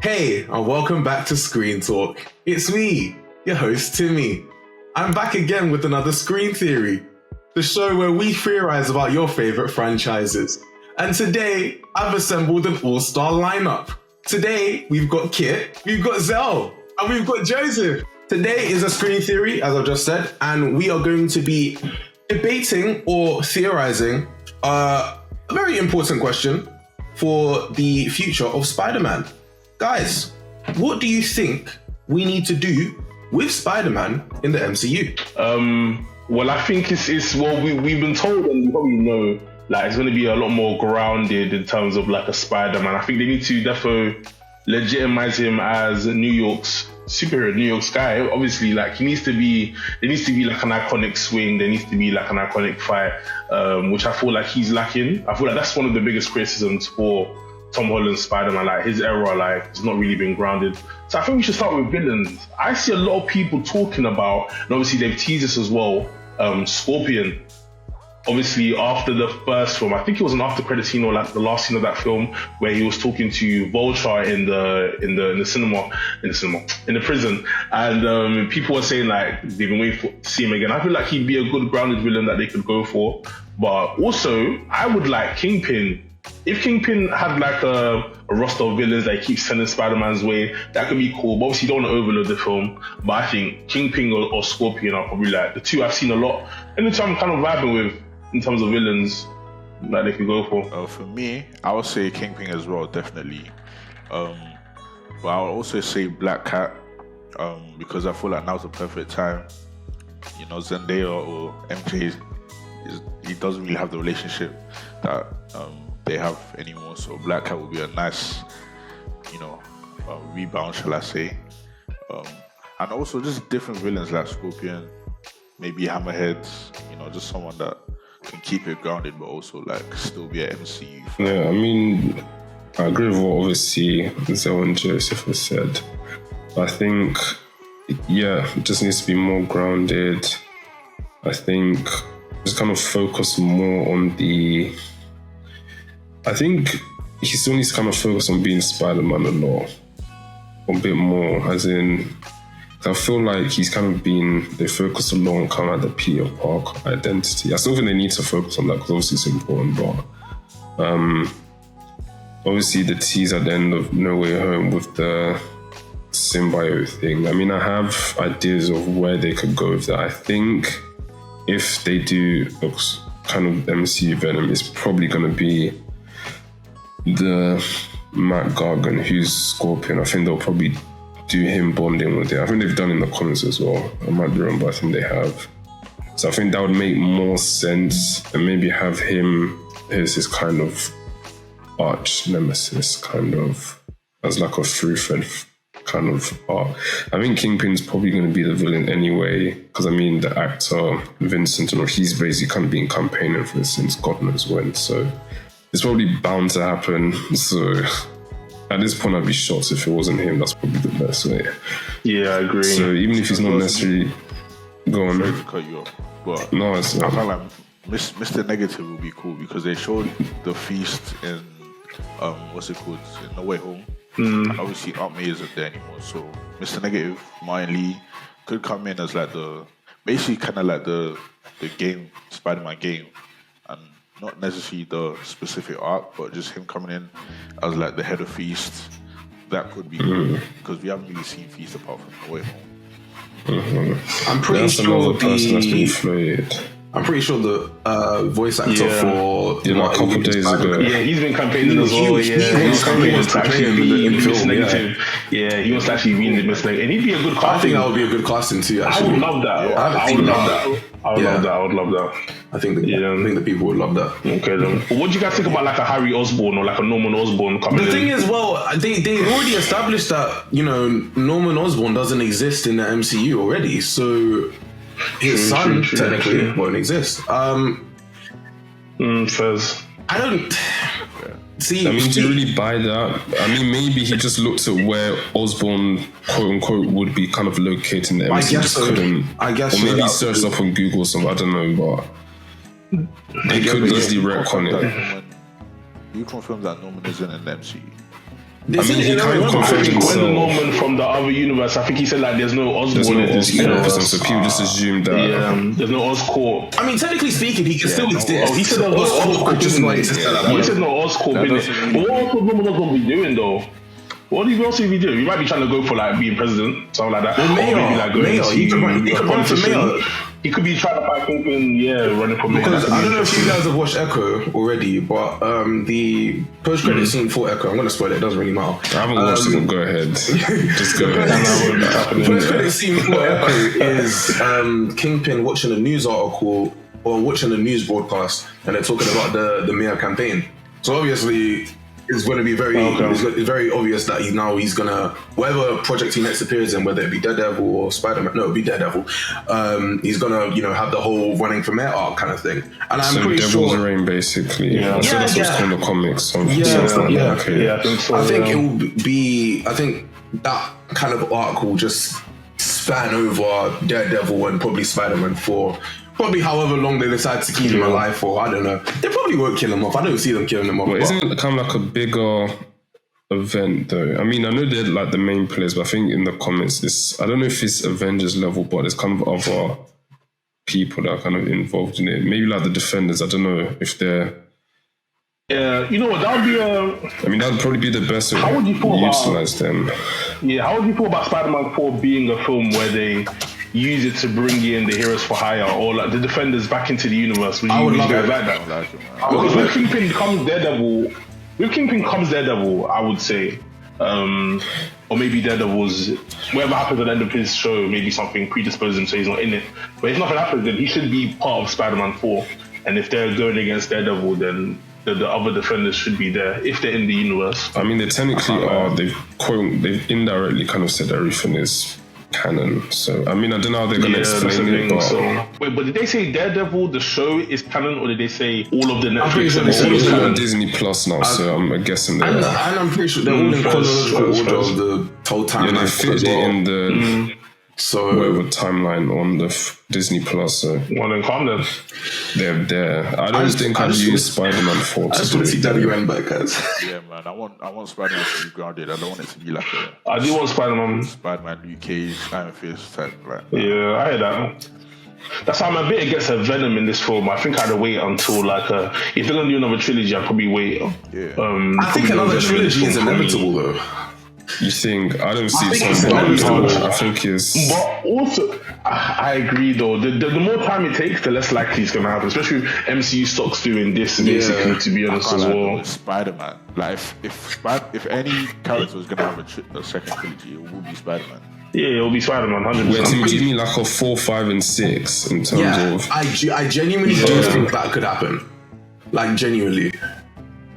Hey, and welcome back to Screen Talk. It's me, your host Timi. I'm back again with another Screen Theory, the show where we theorize about your favorite franchises. And today, I've assembled an all-star lineup. Today, we've got Kit, we've got Zell, and we've got Joseph. Today is a Screen Theory, as I just said, and we are going to be debating or theorizing a very important question for the future of Spider-Man. Guys, what do you think we need to do with Spider-Man in the MCU? Well, I think it's we've been told, and you probably know, like it's going to be a lot more grounded in terms of like a Spider-Man. I think they need to defo legitimize him as New York's superhero, New York's guy. Obviously, like there needs to be like an iconic swing. There needs to be like an iconic fight, which I feel like he's lacking. I feel like that's one of the biggest criticisms for Tom Holland's Spider-Man, like his era, like it's not really been grounded. So I think we should start with villains. I see a lot of people talking about, and obviously they've teased us as well, Scorpion. Obviously after the first film, I think it was an after credit scene or like the last scene of that film where he was talking to Vulture in the prison, and people were saying like they've been waiting to see him again. I feel like he'd be a good grounded villain that they could go for, but also I would like Kingpin. If Kingpin had like a roster of villains that he keeps sending Spider-Man's way, that could be cool. But obviously you don't want to overload the film. But I think Kingpin or Scorpion are probably like the two I've seen a lot, and the two I'm kind of vibing with in terms of villains that they could go for. For me, I would say Kingpin as well, definitely. But I would also say Black Cat, because I feel like now's the perfect time. You know, Zendaya or MJ, he doesn't really have the relationship that they have anymore, so Black Cat would be a nice, rebound, shall I say. And also just different villains like Scorpion, maybe Hammerheads, just someone that can keep it grounded but also like still be an MCU fan. Yeah, I mean, I agree with what obviously Zell and Joseph have said. I think, it just needs to be more grounded. I think just kind of focus more on I think he still needs to kind of focus on being Spider-Man a lot, a bit more, as in, I feel like he's kind of they focus a lot on kind of like the Peter Park identity. I still think they need to focus on that because obviously it's important, but obviously the tease at the end of No Way Home with the symbiote thing, I mean, I have ideas of where they could go with that. I think if they do a kind of MCU Venom, it's probably going to be the Matt Gargan, who's Scorpion. I think they'll probably do him bonding with it. I think they've done in the comics as well. I might be wrong, but I think they have. So I think that would make more sense, and maybe have him as his kind of arch nemesis, kind of as like a through-thread kind of arc. I think Kingpin's probably going to be the villain anyway, because I mean the actor Vincent, he's basically kind of been campaigning for this since God knows when. So it's probably bound to happen. So at this point, I'd be shocked if it wasn't him. That's probably the best way. Yeah, I agree. So even if he's not necessarily going, Sorry to cut you off, but no, it's I not. feel like Mr. Negative would be cool because they showed the feast in in No Way Home. And obviously Aunt May isn't there anymore, so Mr. Negative, Martin Lee could come in as like the game, Spider-Man game, and not necessarily the specific arc, but just him coming in as like the head of Feast. That could be cool because we haven't really seen Feast apart from No Way Home. I'm pretty That's sure another person that's been floated. I'm pretty sure the voice actor for like a couple of days ago. Yeah, he's been campaigning as well. He was campaigning to actually be Mr. Negative. Yeah, he wants to actually be in the Mr. Negative, and he'd be a good casting. I think that would be a good casting too. Actually, I would love that. I would love that. I think the people would love that. Okay then. But what do you guys think about like a Harry Osborn or like a Norman Osborn coming in? The thing is, they already established that Norman Osborn doesn't exist in the MCU already, so his son technically won't exist. Fez. I don't see. I mean, do you really buy that? I mean, maybe he just looked at where Osborn, quote unquote, would be kind of located in the MCU. I guess or maybe searched up on Google or something. I don't know, but they could easily retcon it. You confirm that Norman isn't in the MCU? I mean, he kind of I confirmed think when the himself. Norman from the other universe, I think he said like there's no Osborn There's no in this universe. so people just assume that. Yeah, there's no Oscorp. I mean, technically speaking, he can still exist. Oh, he said there was Oscorp Oscorp, could just didn't not he? exist at that He point. said no Oscorp in it. But what Oscorp was going to be doing though? What else would he do? He might be trying to go for like being president, something like that. Well, mayor, or maybe like going mayor. He could run for mayor. He could be trying to fight Kingpin, running for mayor. Because I don't know if you guys have watched Echo already, but the post-credit scene for Echo, I'm going to spoil it, it doesn't really matter. I haven't watched it, go ahead. Just go ahead. The post-credit scene for Echo is Kingpin watching a news article or watching a news broadcast, and they're talking about the mayor campaign. So obviously, it's going to be it's very obvious that he's going to, whatever project he next appears in, whether it be Daredevil or Spider-Man, no, it'll be Daredevil, he's going to, have the whole running for mayor arc kind of thing. And I'm pretty Devil's sure... Reign, basically. Yeah. So that's what's called the comics. Yeah, I think so. I think that kind of arc will just span over Daredevil and probably Spider-Man for probably however long they decide to keep him alive for. I don't know. They probably won't kill him off. I don't see them killing him off. But isn't it kind of like a bigger event though? I mean, I know they're like the main players, but I think in the comics, I don't know if it's Avengers level, but there's kind of other people that are kind of involved in it. Maybe like the Defenders. I don't know if they're... Yeah, you know what? That would be I mean, that would probably be the best way would you to feel utilize them. Yeah, how would you feel about Spider-Man 4 being a film where they use it to bring in the heroes for hire or like the Defenders back into the universe? I would love it. Like that? Because with Kingpin comes Daredevil, I would say. Or maybe Daredevil's, whatever happens at the end of his show, maybe something predisposed him so he's not in it. But if nothing happens, then he should be part of Spider-Man 4. And if they're going against Daredevil, then the other Defenders should be there if they're in the universe. I mean, they technically are. They've indirectly kind of said everything is canon. So, I mean, I don't know how they're going to explain it. But... Wait, but did they say Daredevil, the show, is canon, or did they say all of the Netflix? It's all on Disney Plus now, so I'm guessing and I'm pretty sure they're all in chronological order of the whole timeline. Yeah, they fit it in the whatever timeline on the Disney Plus. So well, then calm down. They're there. I don't think I'd use Spider-Man 4 I just want to see Daddy Ryan back, guys. Yeah, man. I want Spider-Man to be grounded. I don't want it to be like I do want Spider-Man. Luke Cage, Iron Fist type. Like, yeah, I hear that. That's how I'm a bit against a Venom in this film. I think I'd wait until if they're gonna do another trilogy, I'd probably wait. Yeah. I think another trilogy is inevitable though. You think? I don't see it so inevitable. I think it's... But also, I agree though. The more time it takes, the less likely it's gonna happen. Especially with MCU stocks doing this, basically. To be honest, as well. Spider-Man. Like if any character was gonna have a second trilogy, it would be Spider-Man. Yeah, it'll be Spider-Man. 100%. Wait, Timi, do you mean like a 4, 5, and 6 in terms of? I genuinely do think that could happen. Like genuinely.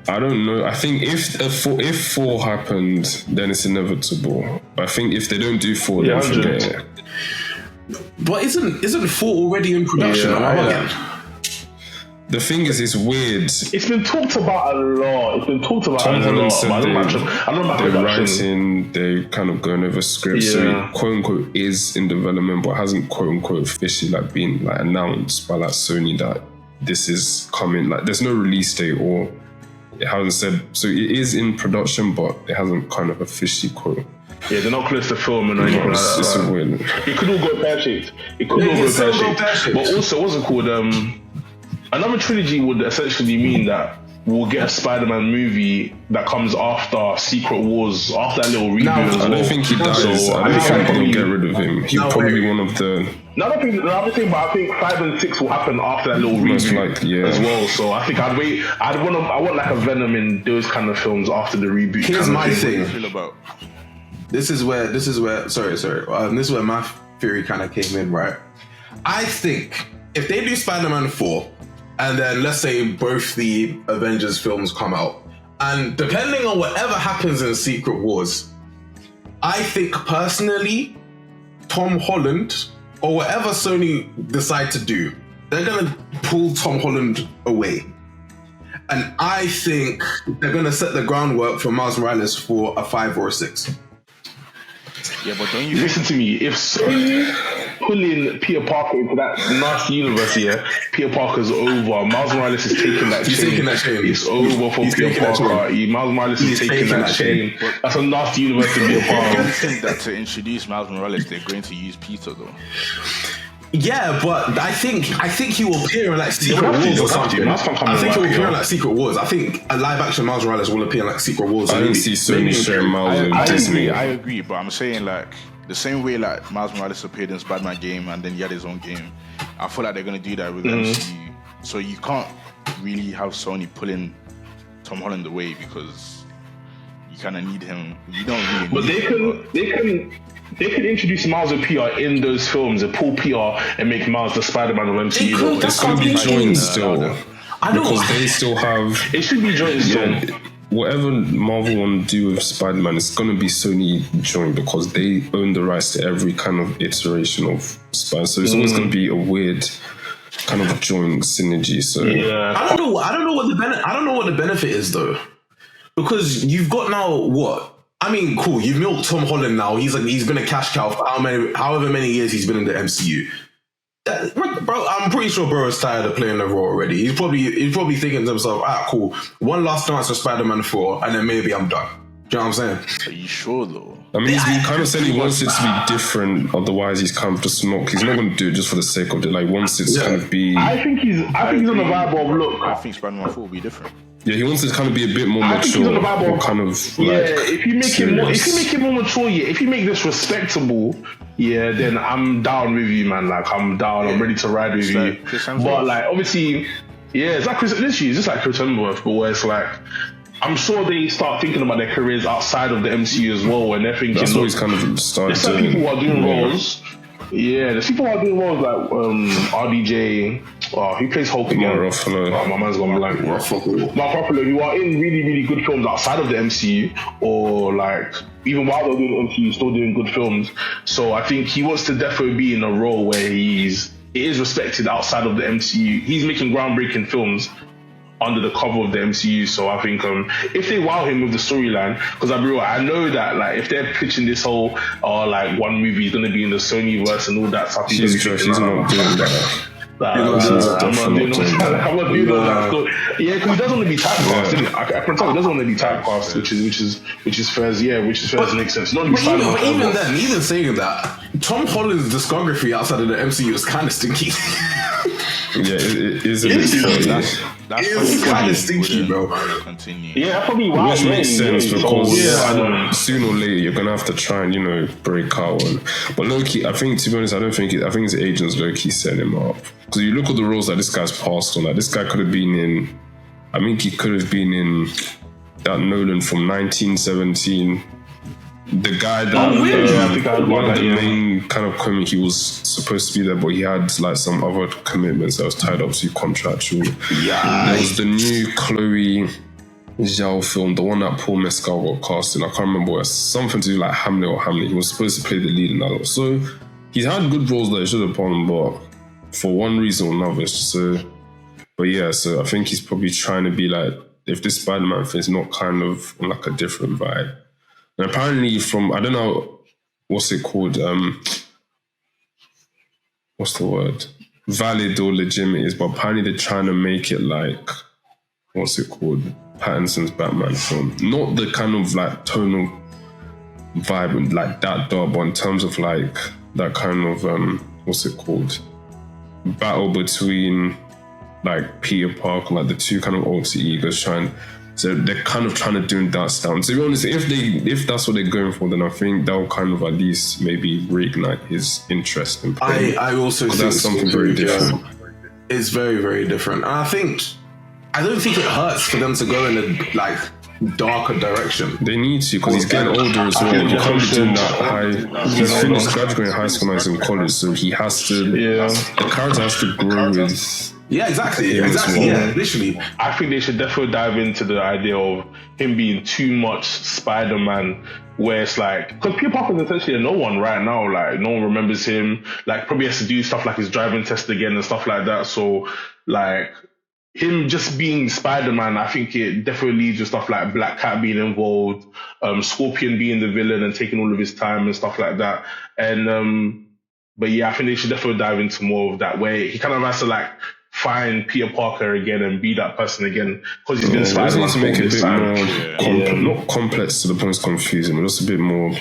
I don't know. I think if 4 happened, then it's inevitable. I think if they don't do 4, then forget it. But isn't 4 already in production? The thing is, it's weird. It's been talked about a lot. Tom Holland said they're writing, they're kind of going over scripts. So it, quote unquote, is in development, but hasn't quote unquote officially been announced by Sony that this is coming. There's no release date or it hasn't said. So it is in production, but it hasn't kind of officially quote. Yeah, they're not close to filming or anything like that. It's a win. It could all go pear-shaped. But also, what's it called? Another trilogy would essentially mean that we'll get a Spider-Man movie that comes after Secret Wars, after that little reboot. I don't think he dies. I don't think they'll get rid of him. He'll probably be one of the... Another thing, but I think 5 and 6 will happen after that little reboot as well. So I think I'd wait. I want like a Venom in those kind of films after the reboot. Here's my thing. This is where. Sorry. This is where my theory kind of came in, right? I think if they do Spider-Man 4, and then let's say both the Avengers films come out, and depending on whatever happens in Secret Wars, I think personally, Tom Holland, or whatever Sony decide to do, they're gonna pull Tom Holland away. And I think they're gonna set the groundwork for Miles Morales for a 5 or a 6. Yeah, but don't you Listen to me. If Sony pulling Peter Parker into that nasty universe here, Peter Parker's over. Miles Morales is taking that He's chain. taking that chain. It's over for He's Peter taking that Parker. chain. Miles Morales is taking that chain. That's a nasty universe to be a part I don't of. think that to introduce Miles Morales, they're going to use Peter though. Yeah, but I think he will appear in like Secret have to, Wars they'll or have to. something. Miles can't come I in think like he'll appear in PR. like Secret Wars. I think a live action Miles Morales will appear in like Secret Wars. I don't see Sony sharing Miles with Disney. I agree, but I'm saying like the same way like Miles Morales appeared in Spider-Man game and then he had his own game. I feel like they're gonna do that with MCU. So you can't really have Sony pulling Tom Holland away because you kind of need him. You don't really. But they can introduce Miles with PR in those films and pull PR and make Miles the Spider-Man of MCU. could, that's It's going to be what I'm thinking. joint still. I know. Because they still have... It should be joint still. Yeah, whatever Marvel want to do with Spider-Man, it's going to be Sony joint because they own the rights to every kind of iteration of Spider-Man. So it's always going to be a weird kind of joint synergy. So Yeah. I don't know what the benefit is though, because you've got now what? I mean, cool. You've milked Tom Holland now. He's been a cash cow for however many years he's been in the MCU. Bro, I'm pretty sure bro is tired of playing the role already. He's probably thinking to himself, cool. One last chance for Spider-Man 4, and then maybe I'm done. Do you know what I'm saying? Are you sure though? I mean, he's been kind of saying he wants it to be different. Otherwise, he's kind of just not. He's not going to do it just for the sake of it. Like, wants it to kind of be. I think he's on the vibe of look. I think Spider-Man 4 will be different. Yeah, he wants it to kind of be a bit more I think he's mature, on the vibe or of kind of if you make it more mature, if you make this respectable, then I'm down with you, man. Like I'm down, I'm ready to ride with you. Chris Hemsworth. But like obviously, it's like literally, it's just like Chris Hemsworth, but where it's like I'm sure they start thinking about their careers outside of the MCU as well, and they're thinking That's what he's kind of started there's some doing. people who are doing roles. Yeah, there's people who are doing roles like RDJ. He plays Hulk again. Mark Ruffalo. My man's gone blank. Mark Ruffalo, who are in really, really good films outside of the MCU, or like even while they're doing the MCU, still doing good films. So I think he wants to definitely be in a role where he is respected outside of the MCU. He's making groundbreaking films under the cover of the MCU, so I think if they wow him with the storyline, because I know that like if they're pitching this whole like one movie is going to be in the Sony verse and all that stuff, She's not doing that. I'm not doing all that stuff. Yeah, because he doesn't want to be typecast. Innit? I can tell he doesn't want to be typecast, which is fair. Yeah, which is fair to make sense. Not But even saying that, Tom Holland's discography outside of the MCU is kind of stinky. Yeah, it is a bit funny. It's kind of stinky, bro. Continue. Yeah, probably wow. Which makes sense because sooner or later you're gonna have to try and break out one. But low-key, I think to be honest, I think his agents low-key set him up because you look at the roles that this guy's passed on. Like this guy could have been in. I think he could have been in that Nolan from 1917. The guy that one of the main kind of coming, he was supposed to be there, but he had like some other commitments that was tied up to contractual. Yeah, there was the new Chloe Zhao film, the one that Paul Mescal got cast in. I can't remember. It's something to do like Hamlet or Hamlet. He was supposed to play the lead in that. So he's had good roles that he should have won, but for one reason or another. So I think he's probably trying to be like, if this Spider-Man thing is not kind of on like a different vibe. And apparently from, I don't know, what's it called? What's the word? Valid or legitimate is, but apparently they're trying to make it like, what's it called? Pattinson's Batman film. Not the kind of like tonal vibe like that dark, but in terms of like that kind of, what's it called? Battle between like Peter Parker, like the two kind of alter egos so they're kind of trying to do that down. To be honest, if that's what they're going for, then I think that'll kind of at least maybe reignite his interest in playing. I also think that's something very different. It's very, very different. And I don't think it hurts for them to go in a like darker direction. They need to, because he's getting older as well. You can't be doing that high. He's finished graduating high school now, he's in college, so he has to. Yeah. The character has to grow with. Yeah, exactly. Yeah, literally. I think they should definitely dive into the idea of him being too much Spider-Man, where it's like, because Peter Parker is essentially a no one right now. Like, no one remembers him. Like, probably has to do stuff like his driving test again and stuff like that. So, like, him just being Spider-Man, I think it definitely leads to stuff like Black Cat being involved, Scorpion being the villain and taking all of his time and stuff like that. And but yeah, I think they should definitely dive into more of that, where he kind of has to like find Peter Parker again and be that person again, because he's been Spider-Man to make it a bit more not complex to the point it's confusing, but just a bit more.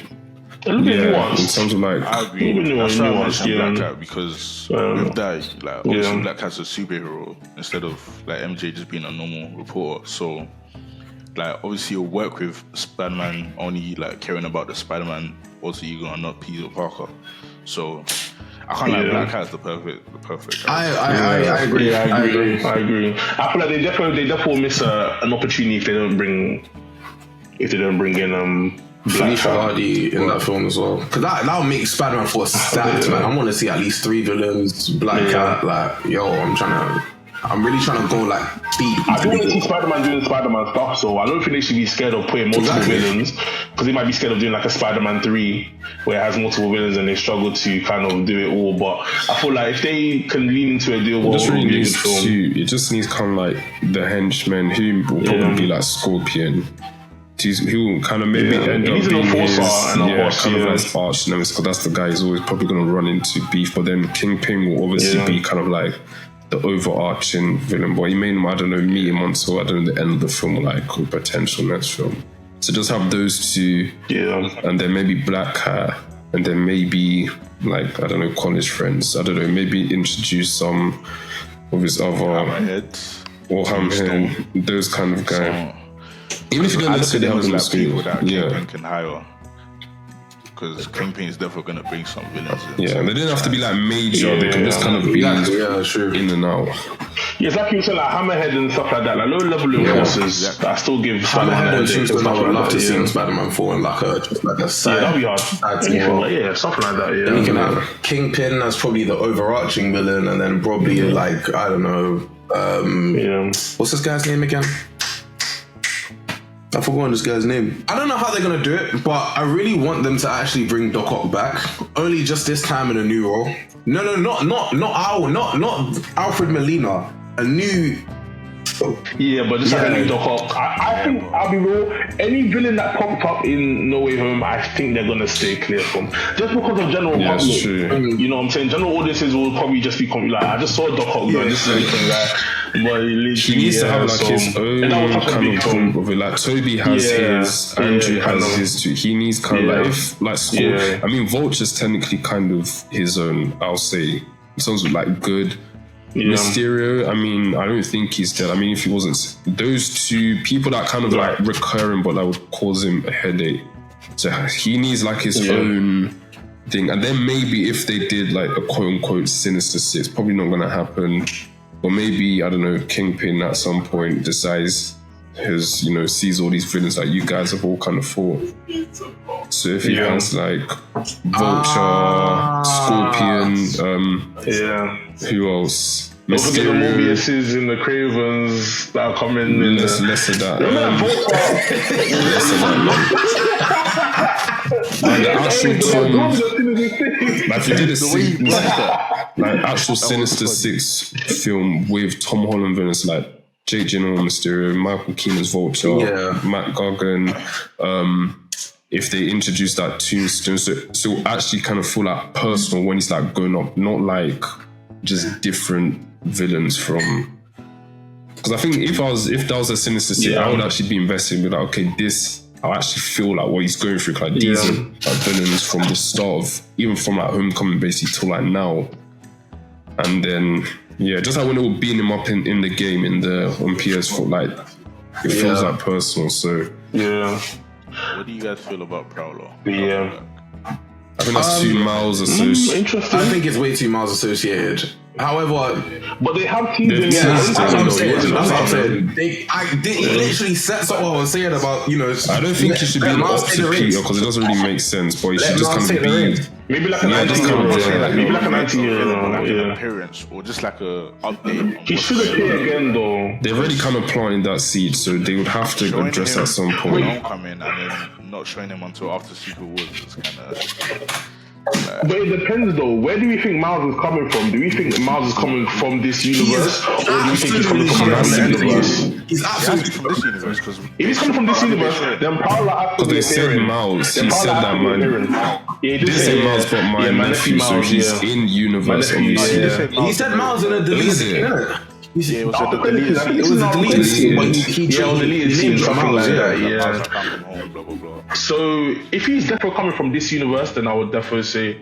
A little bit nuanced. In terms of like, I agree. That's why I mentioned Black Cat, because with that, like obviously Black Cat's a superhero instead of like MJ just being a normal reporter. So like obviously you'll work with Spider-Man only like caring about the Spider-Man alter ego and not Peter Parker. So I can't like Black Cat's the perfect. I agree. I agree. I feel like they definitely miss an opportunity if they don't bring in Felicia Hardy in that film as well, because that'll make Spider-Man 4 stacked, man. I want to see at least 3 villains. Black Cat, like I'm really trying to go like deep. I do want to see Spider-Man doing Spider-Man stuff, so I don't think they should be scared of putting multiple villains, because they might be scared of doing like a Spider-Man 3 where it has multiple villains and they struggle to kind of do it all. But I feel like if they can lean into a deal, it just needs kind of like the henchman who will probably be like Scorpion. Who will kind of maybe end up being his kind of like arch nemesis, because that's the guy who's always probably going to run into beef. But then Kingpin will obviously be kind of like the overarching villain. But he may, I don't know, meet him until I don't know the end of the film, or like potential next film. So just have those two, and then maybe Black Cat, and then maybe like I don't know, college friends. I don't know, maybe introduce some of his other or Hamhead, those kind of guys. Even if you're going to say them as like people that Kingpin can hire, because Kingpin is definitely going to bring some villains in. Yeah, they didn't have to be like major. They can just kind of be in and out. Yeah, it's like you said, like Hammerhead and stuff like that, like low level enforcers that still give Hammerhead and Superman. I would love to see in Spider-Man 4 and like a side. That'd be hard. Something like that. Then you can have Kingpin as probably the overarching villain, and then probably like I don't know, what's this guy's name again? I've forgotten this guy's name. I don't know how they're gonna do it, but I really want them to actually bring Doc Ock back. Only just this time in a new role. No, not Alfred Molina. A new. Yeah, but just like a new Doc Ock. I think I'll be real. Any villain that popped up in No Way Home, I think they're gonna stay clear from. Just because of general public. You know what I'm saying? General audiences will probably just be like, I just saw Doc Ock, bro. This is anything like. But he needs to have like his own kind of group of it. Like Toby has his, Andrew has his too. He needs kind of I mean, Vulture's technically kind of his own, I'll say. In terms of like good. Mysterio, I mean, I don't think he's dead. I mean, if he wasn't, those two people that kind of like recurring, but that would cause him a headache. So he needs like his own thing. And then maybe if they did like a quote unquote Sinister Six, probably not gonna happen. Or maybe, I don't know, Kingpin at some point decides sees all these villains that you guys have all kind of fought. So if he has like Vulture, Scorpion, who else? Don't forget the Morbiuses and the Cravens that are coming. Less of that. Less of that. Like the actual like if you did like actual Sinister Six film with Tom Holland villains like Jake Gyllenhaal Mysterio, Michael Keaton's Vulture, Matt Gargan. If they introduce that Tombstone, so actually kind of feel like personal when he's like going up, not like just different villains from. Because I think if that was a Sinister Six, I would actually be invested in like, okay, this I actually feel like what he's going through. Like these are like villains from the start of, even from like Homecoming basically till like now, and then. Yeah, just like when they were beating him up in the game on PS4, like it feels like personal. So what do you guys feel about Prowler? I think that's too miles associated. Interesting. I think it's way too miles associated. However, but they have teams in there. That's what I'm saying. He literally sets up what I was saying about, I don't think he should be an opposite Peter because it doesn't really make sense, but he should just kind of be. Maybe like an anti-hero. Appearance or just like a update. He should appear again though. They've already kind of planted that seed, so they would have to address at some point. Homecoming and then not showing him until after Secret Wars is kind of. But it depends though. Where do we think Miles is coming from? Do we think Miles is coming from this universe, or do we think he's coming from the universe? He's absolutely from this universe because If he's coming from this universe, then Paula has to Because be they said appearing. Miles. Then He Paula said has that, to be man. appearing. Yeah, he did They say Miles, but my nephew, so Miles, he's in universe, My nephew, obviously. yeah. He said Miles in a deleted Is scene, it? innit? it was at the It deleted was scene. It was a deleted scene, but he Yeah, on the deleted scene, named something Miles, like that. yeah. Yeah. Miles come home, blah blah blah. So if he's definitely coming from this universe, then I would definitely say,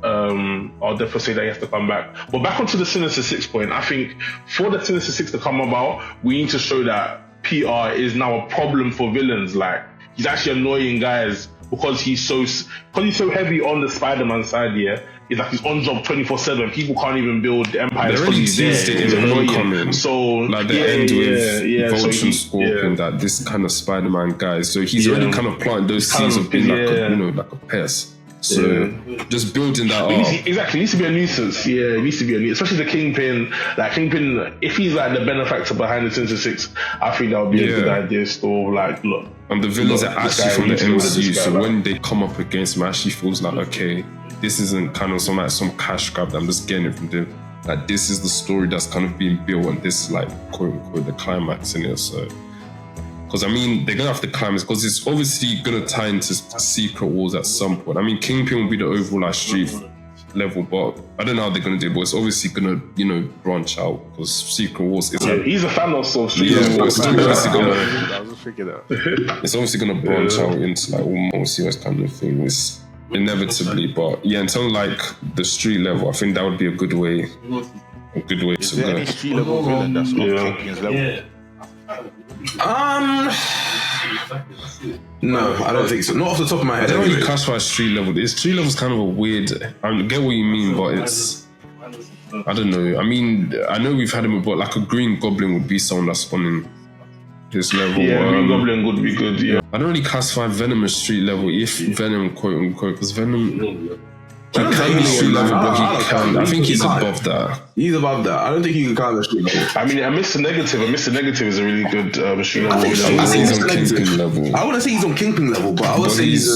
I'll definitely say that he has to come back. But back onto the Sinister Six point, I think for the Sinister Six to come about, we need to show that PR is now a problem for villains. Like, he's actually annoying guys because he's so heavy on the Spider-Man side. Yeah, it's like he's on job 24/7. People can't even build the empire They because already he's there. teased it He's in annoying. Homecoming. So Like the end with so Vulture and Scorpion, that this kind of Spider-Man guy. So he's already kind of planted those seeds of being like a, like a pest. So just building that up. Exactly, it needs to be a nuisance. Yeah, it needs to be a nuisance. Especially the Kingpin. Like Kingpin, if he's like the benefactor behind the Sinister Six, I think that would be a good idea. Still, like, look. And the villains are this actually guy from the needs to deal with MCU, this guy, so like. when they come up against him, it actually feels like, okay, this isn't kind of some cash grab that I'm just getting it from them. Like, this is the story that's kind of being built, and this is like, quote unquote, the climax in it. So, because I mean, they're gonna have to climax because it's obviously gonna tie into Secret Wars at some point. I mean, Kingpin will be the overall like street level, but I don't know how they're gonna do it, but it's obviously gonna, branch out because Secret Wars is He's a Thanos of Street yeah, but Wars. it's obviously gonna I was just figuring that. it's obviously going to branch out into like almost US kind of thing. It's inevitably, but yeah, in terms of like the street level, I think that would be a good way Is to there go. any street level villain that's on Kingpin's level? No, I don't think so. Not off the top of my I head. don't really Anyway. classify street level. It's street level is kind of a weird. I get what you mean, but it's. I don't know. I mean, I know we've had him, but like a Green Goblin would be someone that's spawning this level. Yeah, Green Goblin would be good. Yeah. I don't really classify Venom as street level. If Venom, quote unquote, because Venom. He can be street level, but he can. I think he's above that. He's above that. I don't think you can count the street level. I mean, Mr. Negative is a really good street level. I I think he's on Negative. Kingpin level. I wouldn't say he's on Kingpin level, but I would But say he's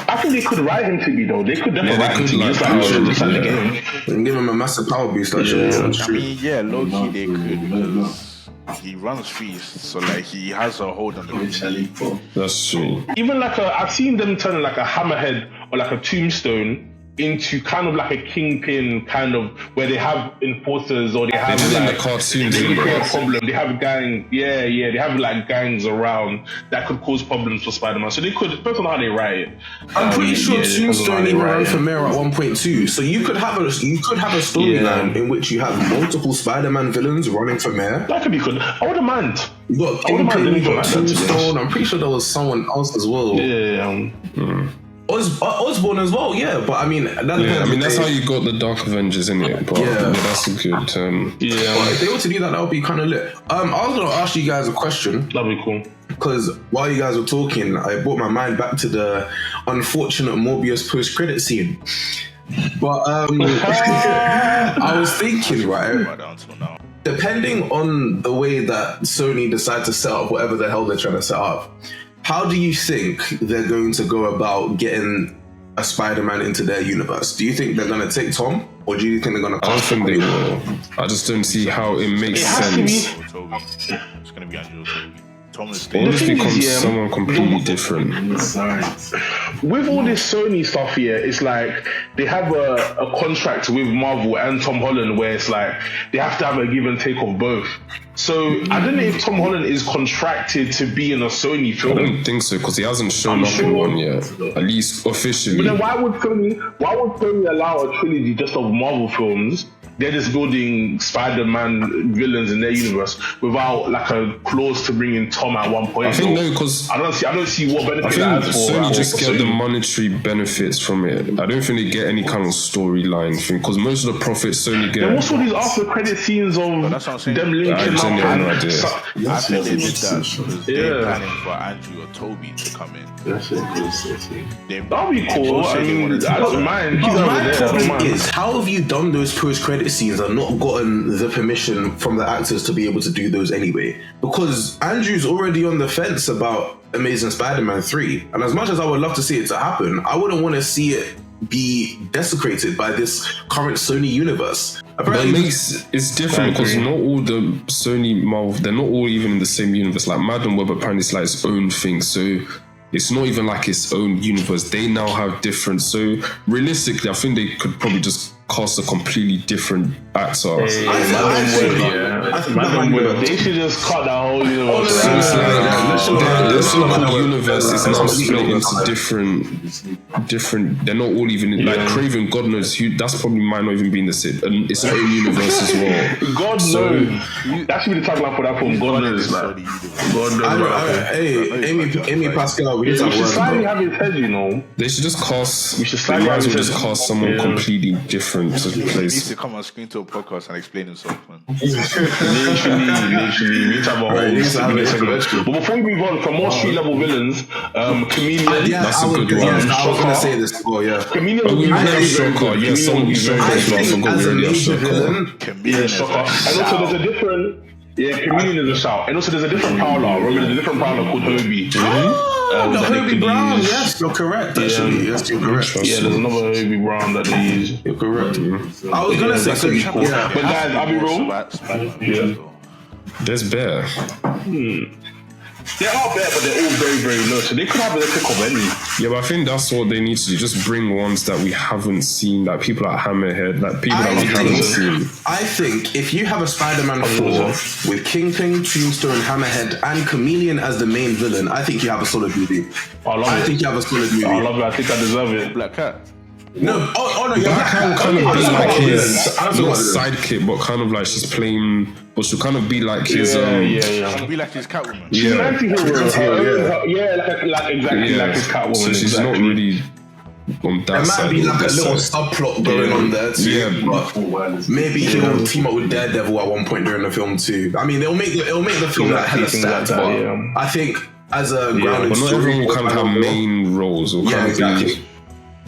I think they could ride him to be though. They could definitely Yeah, ride they him to could, be like, just like the game. and give him a massive power boost. Like, I mean, yeah, low key they could because he runs streets, so like he has a hold on the region. That's true. Even like I've seen them turn like a hammerhead or like a tombstone into kind of like a Kingpin kind of where they have enforcers or they have did it in like the cartoon, they didn't could they? create a problem. They have gang, they have like gangs around that could cause problems for Spider-Man. So they could, depends on how they write it. I'm pretty sure it depends on how Tombstone they even write ran it. for mayor at 1.2. So you could have a storyline in which you have multiple Spider-Man villains running for mayor. That could be good. I wouldn't mind. You got I wouldn't mind Kingpin, you anything got like that, to be honest. Tombstone. I'm pretty sure there was someone else as well. Yeah. Osborn as well, yeah. But I mean, that Yeah, I mean that's how you. you got the Dark Avengers in it. But Yeah. that's a good. If they were to do that, that would be kind of lit. I was gonna ask you guys a question That'd be cool. because while you guys were talking, I brought my mind back to the unfortunate Morbius post-credit scene. But I was thinking, right, Right down till now. depending on the way that Sony decide to set up whatever the hell they're trying to set up, how do you think they're going to go about getting a Spider-Man into their universe? Do you think they're going to take Tom, or do you think they're going to I don't cast think they somebody? will. I just don't see how it makes It has to be- sense. Or Toby. It's gonna be Andrew or Toby. Tom is It staying. just thing is, becomes yeah, someone completely different. With all this Sony stuff here, it's like they have a contract with Marvel and Tom Holland where it's like they have to have a give and take of both. So I don't know if Tom Holland is contracted to be in a Sony I film. don't think so because he hasn't shown I'm up in sure. one yet, at least officially. But then why would Sony allow a trilogy just of Marvel films? They're just building Spider-Man villains in their universe without like a clause to bring in Tom at one point. I think no, because I don't see what I benefit think that has for Sony just for get the Sony. monetary benefits from it. I don't think they get any kind of storyline thing because most of the profits Sony Then get. what's all these after credit scenes of that's what I'm saying. them linking I up genuinely have no and idea. I think they did that because they're Yeah. planning for Andrew or Toby to come in. They, That'd be cool. both I said they mean, wanted to I do don't that. mind. Keep But that my over there. I don't problem mind. is, how have you done those post-credit scenes and not gotten the permission from the actors to be able to do those anyway? Because Andrew's already on the fence about Amazing Spider-Man 3, and as much as I would love to see it to happen, I wouldn't want to see it be desecrated by this current Sony universe. But Apparently, it's different because not all the Sony Marvel, they're not all even in the same universe. Like Madam Web apparently is like its own thing, so it's not even like its own universe. They now have different. So realistically, I think they could probably just cast a completely different actor. Madam Web. They should just cut that whole universe. So it's like the Sony universe is now split into different. They're not all even like Craven. God knows who. That's probably might not even be in the same. It's own universe as well. God knows. That should be the tagline for that film. God knows. God knows. Hey, Amy Pascal, we need to should slightly have his head, you know. They should just cast. We should They might as well just just cast someone completely different to He needs place. to come on screen to a podcast and explain himself, man. Literally, we need to have a whole. But before we move on, from more street level villains, Chameleon. That's a good one. I was gonna say this before. Yeah, Chameleon. We have Shocker. Yeah, someone I Shocker. I think forgot as we a already have major Shocker. villain, Chameleon is Shocker. a And also there's a different. Yeah, Chameleon is a shout. And also there's a different Prowler. Remember, there's a different Prowler called Hobie. the that they Hobie could Brown. use. Yes, you're correct. Actually, yes, you're correct. Yeah, there's another Hobie Brown that they use. You're correct. I was gonna say, that could be cool. yeah. But guys, I'll be wrong. There's Bear. They are better, but they're all very, very low. So they could have a pick of any. Yeah, but I think that's what they need to do. Just bring ones that we haven't seen, like people like Hammerhead, like people that we haven't seen. I think if you have a Spider-Man 4 with Kingpin, Tombstone, Hammerhead, and Chameleon as the main villain, I think you have a solid movie. I think you have a solid movie. I love it. I think I deserve it. Black Cat. No, no, you're Black Cat will kind of I be just like got his, I just not got this. sidekick, but kind of like she's playing, but she'll kind of be like his, It'll be like his Catwoman. She's an anti-hero. Yeah. Like exactly like his Catwoman. So she's not really on that There side. might be like a this little side. subplot going on there too. Yeah. But maybe he'll team up with Daredevil at one point during the film too. I mean, it'll make the film like hella stacked. that, But yeah. I think as a grounded But not story, everyone will kind of have main roles. Or Yeah, kind exactly. Of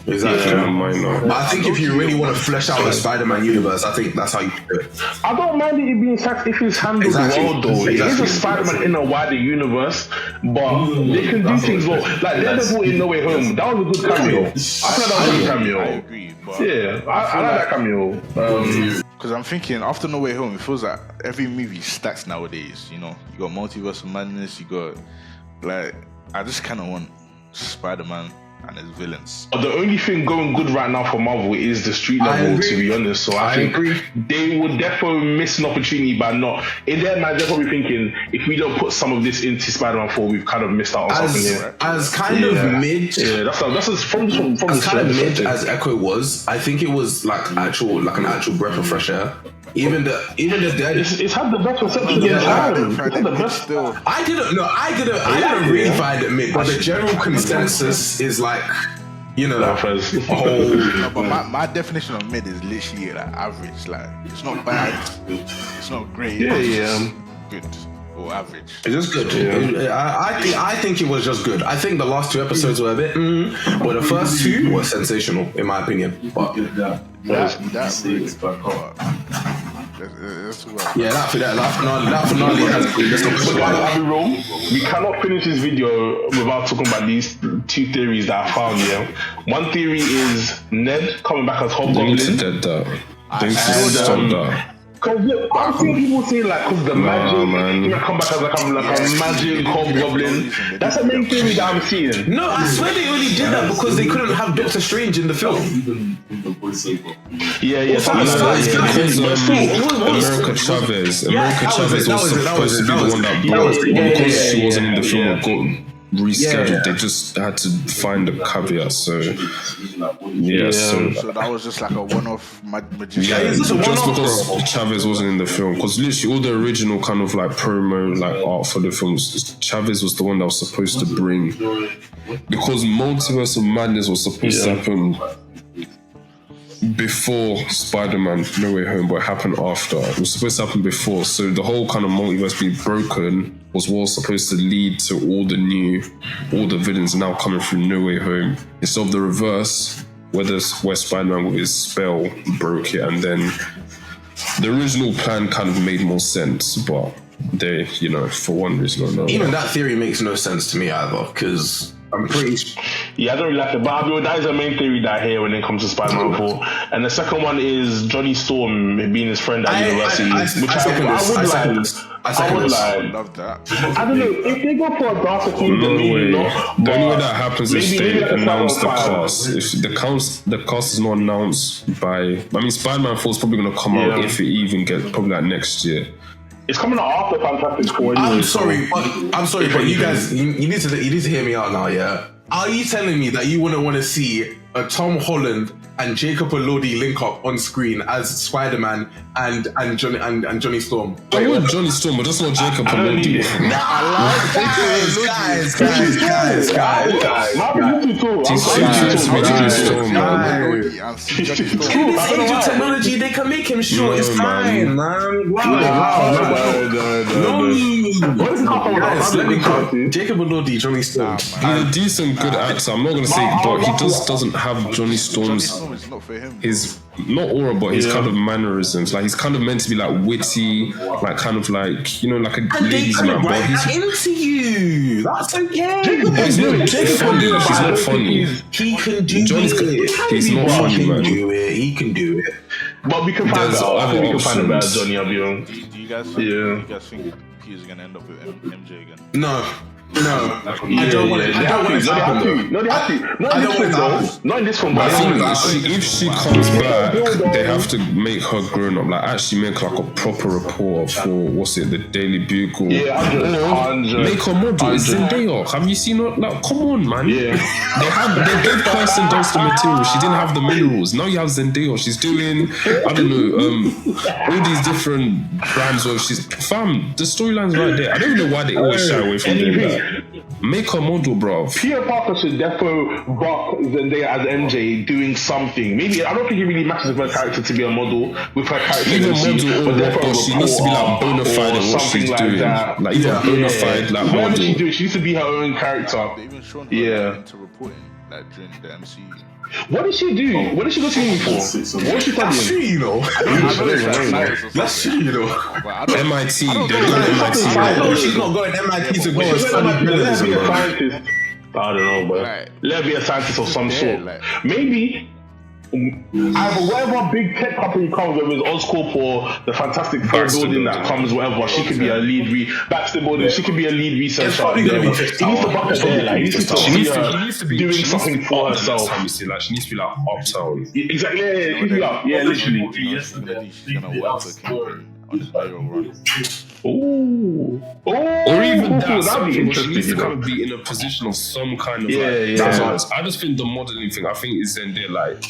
Exactly. be minor. But I think if you really want to flesh out the Spider-Man universe, I think that's how you do it. I don't mind it being sacked if it's handled Exactly. well, though. It is Exactly. a Spider-Man in a wider universe, but they can do things well. Like Daredevil in No Way Home, that was a good cameo. I thought that was a good I cameo. agree, but Yeah, I like that cameo. because I'm thinking after No Way Home, it feels like every movie stacks nowadays. You know, you got Multiverse of Madness, you got like I just kind of want Spider-Man and his villains. The only thing going good right now for Marvel is the street I level, agree. to be honest. So I think agree. they would definitely miss an opportunity by not. In their mind, they're probably thinking, if we don't put some of this into Spider-Man 4, we've kind of missed out on something here. As kind of mid, Yeah, that's from the as kind of mid perspective. as Echo was, I think it was like an actual breath of fresh air. Even the dead. It's had the best reception in time. It's had the best. Still, I didn't really find it mid, but the general consensus is like, you know, no, but my definition of mid is literally like average. Like it's not bad, it's not great. Yeah, it's yeah. just good or average. it's just good. I think it was just good. I think the last 2 episodes were a bit, but the first 2 were sensational in my opinion. But That really, that's well. yeah, that finale has been just But I'll be wrong. We cannot finish this video without talking about these 2 theories that I found. Yeah, one theory is Ned coming back as They need to Hobgoblin. dead that. They need to stop that. Cause look, I've seen people say like, cause the magic, man. you come back as like a magic hobgoblin. That's the main theory that I'm seeing. No, I swear they only did that because they couldn't have Doctor Strange in the film. Yeah. America Chavez. America Chavez was supposed to be the one that blocked, but because she wasn't in the film or got rescheduled, they just had to find a caveat. So So that was just like a one-off magician. yeah, it's just just a one-off, because Chavez wasn't in the film, because literally all the original kind of like promo, like art for the films, Chavez was the one that was supposed to bring, because Multiverse of Madness was supposed to happen before Spider-Man No Way Home, but it happened after. It was supposed to happen before, so the whole kind of multiverse being broken was what was supposed to lead to all the villains now coming through No Way Home, instead of the reverse, where Spider-Man with his spell broke it, and then the original plan kind of made more sense, but they, for one reason or another. Even that theory makes no sense to me either, because I'm pretty sure. Yeah, I don't really like it, but that is the main theory that I hear when it comes to Spider-Man 4. And the second one is Johnny Storm being his friend at university, which I would like. Love that. I don't know, if they go for a darker theme, then maybe not. The only way that happens is maybe they like a announce the Spider-Man cast. If the cast is not announced by, I mean, Spider-Man 4 is probably going to come out if it even gets probably like next year. It's coming out after Fantastic Four. I'm sorry, but you guys, you need to hear me out now, yeah? Are you telling me that you wouldn't want to see a Tom Holland and Jacob Elordi link up on screen as Spider-Man and Johnny Storm? I want Johnny Storm, but just not Jacob Elordi. Change your technology, they can make him short. It's fine, man. Let me go. Jacob Elordi, Johnny Storm. He's a decent, good actor. I'm not gonna say, but he just doesn't have Johnny Storm's his not aura, but his kind of mannerisms. Like he's kind of meant to be like witty, like kind of like, you know, like a ladies man. But he's into you. That's okay. he's not funny. He can do it. He's not funny, man. He can do it. But we can find out. I think we can find a better Johnny. I'll be honest. Do you guys think Peter's gonna end up with MJ again? No. I don't want it. I don't want it to happen. No, they have to. Not in this one. I think if she comes back, they have to make her grown up. Like actually make like a proper report for the Daily Bugle. Yeah, 100. Make her model. It's Zendaya. Have you seen her? Like, come on, man. Yeah. They gave Kirsten Dunst the material. She didn't have the minerals. Now you have Zendaya. She's doing, I don't know, all these different brands where she's fam. The storyline's right there. I don't even know why they always shy away from doing that. Make her model, bro. Peter Parker should defo buck Zendaya as MJ doing something. Maybe I don't think it really matters with her character to be a model with her character. Even model or what, but she needs to be like bona fide in what she's doing. Like even bona fide, like whatever model. she's doing, she needs to be her own character. They even shown her into reporting like during the MCU. What did she do? What did she go to uni for? What was she studying? That's true, you know. That's true, you know. MIT. They're going I MIT. know she's not going MIT to go and study Let's be a journalism. scientist. I don't know, but Right. let's be a scientist of some sort. Like- Maybe either whatever big tech company comes, whether it's Oscorp or the Fantastic Four building that comes, whatever, she could be a lead Baxter building. She could be a lead researcher. probably There. gonna be He needs to buck her there. Like, he needs to She see needs her to be doing something for herself. Like she needs to be like uptown. Exactly. Yeah, she could be up. Yeah, literally. She's gonna work for Kingpin on his mayoral run. Ooh. Or even that, that'd be she interesting. needs to kind of be in a position of some kind of Yeah. I just think the modeling thing, I think is Zendaya like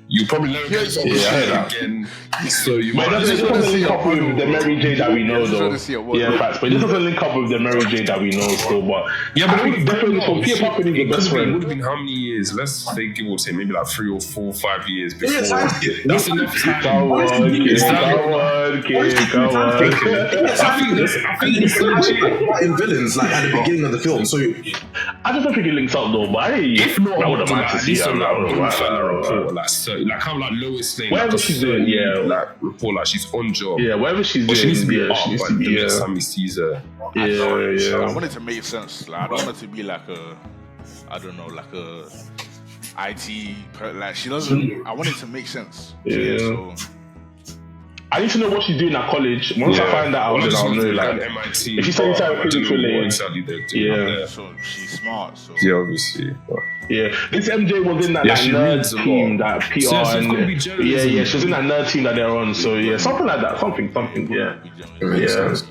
you probably never get some I shit heard that. again. So you But might it doesn't link up with the Mary J that we know, though. Yeah, facts. But it doesn't link up with the Mary J that we know still. But yeah, but I think definitely for Peter Parker being the best it friend. would have been how many years? Let's say give or take maybe like 3 or 4, 5 years before. Yeah, That's enough time. Come on, kid. I think it's legit. In villains, like at the beginning of the film. So I just don't think it links up though. But If not, I would have liked to at see least that. on I would've liked that that. report, like kind of like Lois Lane, Whatever like she's doing, yeah. like report like she's on job. Yeah, whatever she's But doing, she needs to be up she needs by to the be. next time he sees her. Yeah. I want it to make sense. Like I don't want it to be like a, I don't know, like a IT. Like she doesn't. I want it to make sense. Yeah. So I need to know what she's doing at college. Once I find that out, then I'll know. Like, MIT. if you say inside physics related, exactly they're doing Yeah. there. so she's smart. So Yeah, obviously. But yeah, this MJ was in that Yeah, like, she reads a nerd team, lot. that PR, So she's and gonna be journalism. yeah, she's in that nerd team that they're on. So yeah, something like that, something, yeah. it makes Yeah. sense.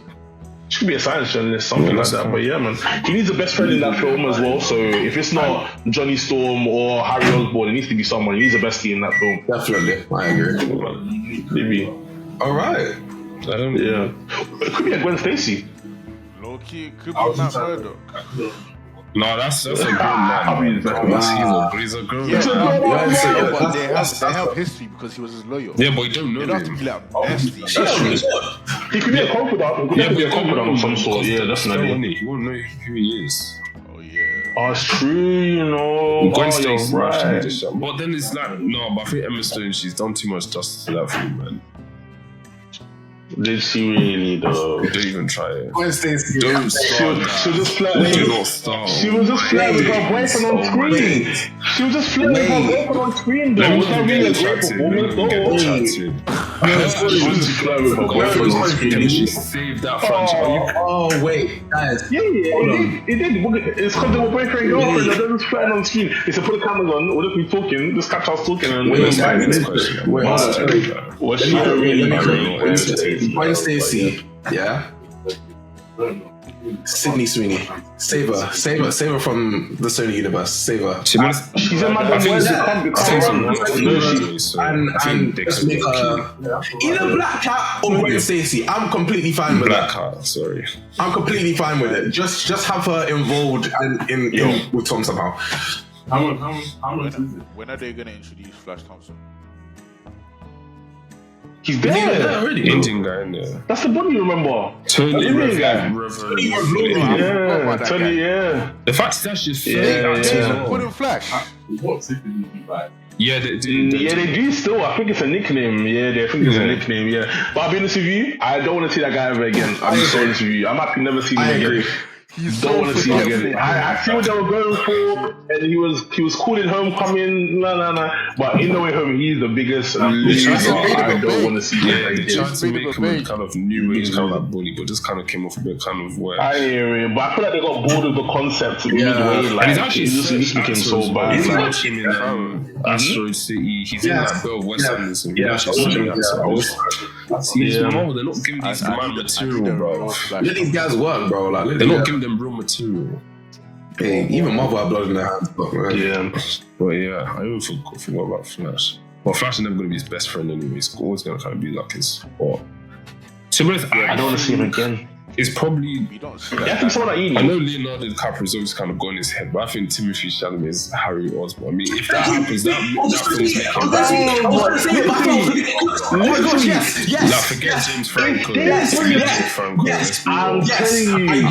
She could be a science journalist, something like that. But yeah, man, he needs a best friend in that film as well. So if it's not Johnny Storm or Harry Osborn, it needs to be someone. He needs a bestie in that film. definitely, I agree. Maybe. All right. I don't. Yeah, it could be a Gwen Stacy. low key could be Matt Murdock. No, that's a good man. He's a girl. Yeah, Yeah, but they have history because he was his lawyer. Yeah, but you don't know They don't have to him. be like bestie. He could be a confidant. He could be a confidant of some sort. Yeah, definitely. You won't know who he is. Oh yeah. Oh, it's true, you know. Gwen Oh, Stacy, you're right. but then it's like no, but I think Emma Stone, she's done too much justice to that film, man. Did she really though? Don't even try it. Gwen Stacy. Don't start She that. was just flirting. Do not start. She was just flirting with her boyfriend on screen. She was just flirting with her boyfriend on screen though. Was that really a great performance though? She was just flirting with her boyfriend on screen. She saved that franchise. Oh wait, guys. Yeah, it did. It's because they were boyfriend and girlfriend. They're just flirting on screen. They said put the cameras on. What if we talking? Just catch us talking and Wait, was she really? Gwen Stacy, yeah. Sydney Sweeney, save her from the Sony universe. Save her. She's in my and just make her either Black Cat or Gwen Stacy. I'm completely fine with Black that. Cat, sorry. I'm completely fine with it. Just have her involved in with Tom somehow. When are they gonna introduce Flash Thompson? He's there already. Indian guy in there. That's the body, remember? Tony Indian guy. Reverend. Tony, yeah. The fact is that's just Put in Flash. Yeah, they do. Yeah, they do still. I think it's a nickname. Yeah, I think it's a nickname. Yeah, but I'll be honest with you, I don't want to see that guy ever again. I'm so honest with you. I'm happy never see him again. Don't want to see him again. I see what they were going for, and he was cool in Homecoming. But in No Way Home, he's the biggest loser. I don't want to see him They again. tried to make him a kind of new age kind of like bully, but just kind of came off a bit kind of where. I hear it, but I feel like they got bored with the concept midway. Like, And he's actually it just became so bad. He's Like, watching in Asteroid City. He's in like Bell West Indies and See, Marvel, they're not giving these man material, bro. Let these guys work, bro. Like, They're not giving them real material. Hey, even Marvel have blood in their hands, man. yeah. But yeah, I even forgot about Flash. Well, Flash is never going to be his best friend anyway. He's always going to kind of be like his. But to be honest, I don't want to see him again. It's probably. We don't see I that. think someone like I know Leonardo DiCaprio is always kind of got in his head, but I think Timothy Chalamet is Harry Osborn. I mean, if that happens, that film's making Now forget James Franco. I'm telling you,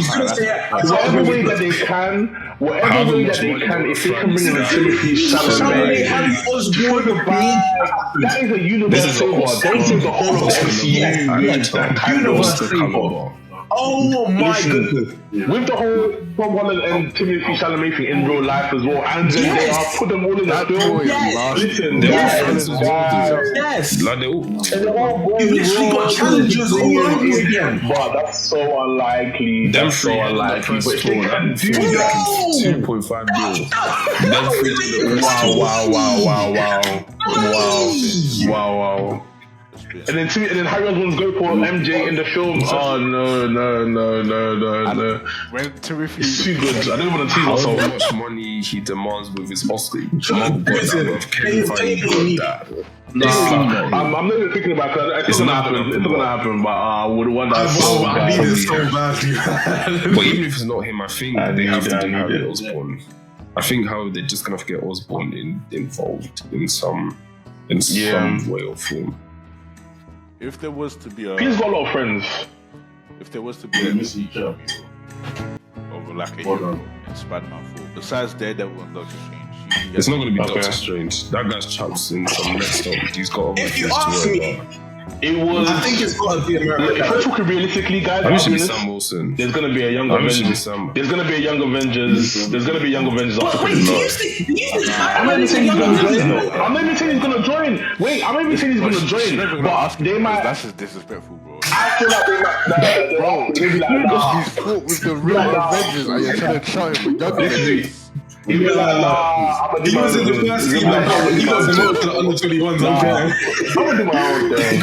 whatever way that they can, if they can bring in a Timothy Chalamet, that is a universe saver. Don't save the whole of the MCU with that kind of saver. Oh my goodness. With the whole Tom Holland and Timothy Chalamet thing in real life as well, and then they are put them all in the film. Listen, Yes. Like they all. You literally got challenges all over again. But that's so unlikely. Them That's so three unlikely. But if they can do No. that, 2.5 mil. Them three to the rest. wow. And then Harry Osborn's go for MJ in the film. Oh no. When Timothy It's too good. I don't want to tease How myself. much money he demands with his Oscar. Marvel got that with Kevin Feige got that. I'm not even thinking about it. It's not gonna happen. But I would wonder. I need it so badly. But even if it's not him, I think they have to do Harry Osborn. I think how they're just gonna have to get Osborn involved in some way or form. If there was to be a He's got a lot of friends. if there was to be a cameo of like a hero in Spider-Man 4, besides Daredevil and Doctor Strange, It's not going to be Doctor Strange. That guy's chaps in some messed up. He's got other If you things ask to worry me, about. It was. I think it's got to be If America. we're talking realistically, guys, I wish I'll it'd be be honest, Sam Wilson. there's gonna be a young I wish it'd be Avengers. Sam. There's gonna be a young Avengers. There's gonna be a young Avengers after Wait, Chris do you Norris. think I'm not even saying he's gonna join. I'm not even saying he's gonna join. Wait, I'm not even saying he's gonna join. But they might. That's just disrespectful, bro. I feel like they might. Bro, maybe like nah. He's fought with the real Avengers and you're trying to shout him with young Avengers. He was like, nah. I'm gonna do He my was in the own first thing. team. He got demoted to the under 21s. I'm gonna do my own thing.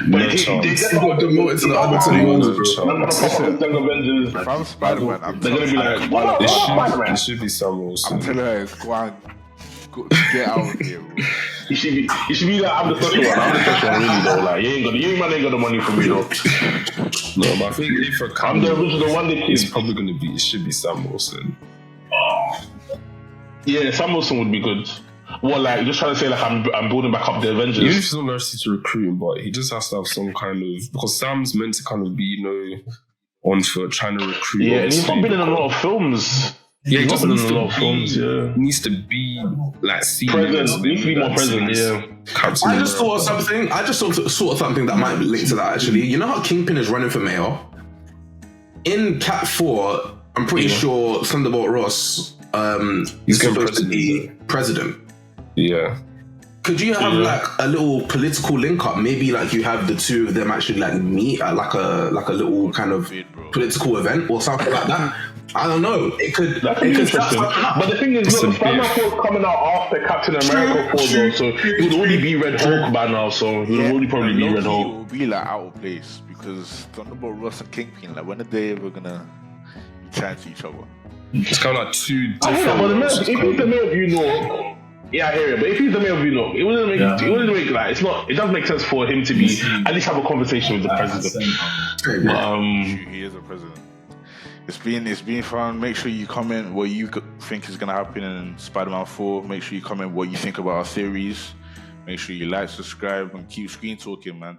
No But chance. He got demoted to the under 21s. None of the proper young Avengers. If I'm Spider-Man, I'm They're gonna be like, what It about should, Spider-Man? it should be Sam Wilson. I'm telling her, it's go on, get out of here, bro. You should be like, I'm the special one. I'm the special one, really though. Like, you man ain't got the money for me though. No, but I think if a I'm the cameo, original one. it's probably going to be, it should be Sam Wilson. Yeah, Sam Wilson would be good. What, like, just trying to say, like, I'm building back up the Even if Avengers. he's not necessary to recruit him, but he just has to have some kind of, because Sam's meant to kind of be, on for trying to recruit. Yeah, and he's not obviously, been in a lot of films. Yeah, he He's just not been needs in a lot to of films, yeah. needs to be like seen. Present. Needs to be more present, yeah. Captain I just thought of America. something. I just thought of something that might link to that. Actually, you know how Kingpin is running for mayor in Cat 4. I'm pretty sure Thunderbolt Ross He's is going supposed to president. be president. Yeah. Could you have like a little political link up? Maybe like you have the two of them actually like meet at like a little kind of political event or something like that. I don't know. It could. That could be interesting. But the thing is, look, Spider-Man 4 is coming out after Captain America 4, though, so it would already be Red Hulk by now, so it would already probably be Red It Hulk. will be like out of place because Thunderbolt Ross and Kingpin, like when are they ever gonna be chatting to each other? It's kind of like two I hear that, different but roles. if he's the mayor of New York, yeah, I hear it. But if he's the mayor of New York, it wouldn't make like it's not. It doesn't make sense for him to be at least have a conversation with the president. He is a president. It's been fun. Make sure you comment what you think is gonna happen in Spider-Man 4. Make sure you comment what you think about our theories. Make sure you like, subscribe, and keep screen talking, man.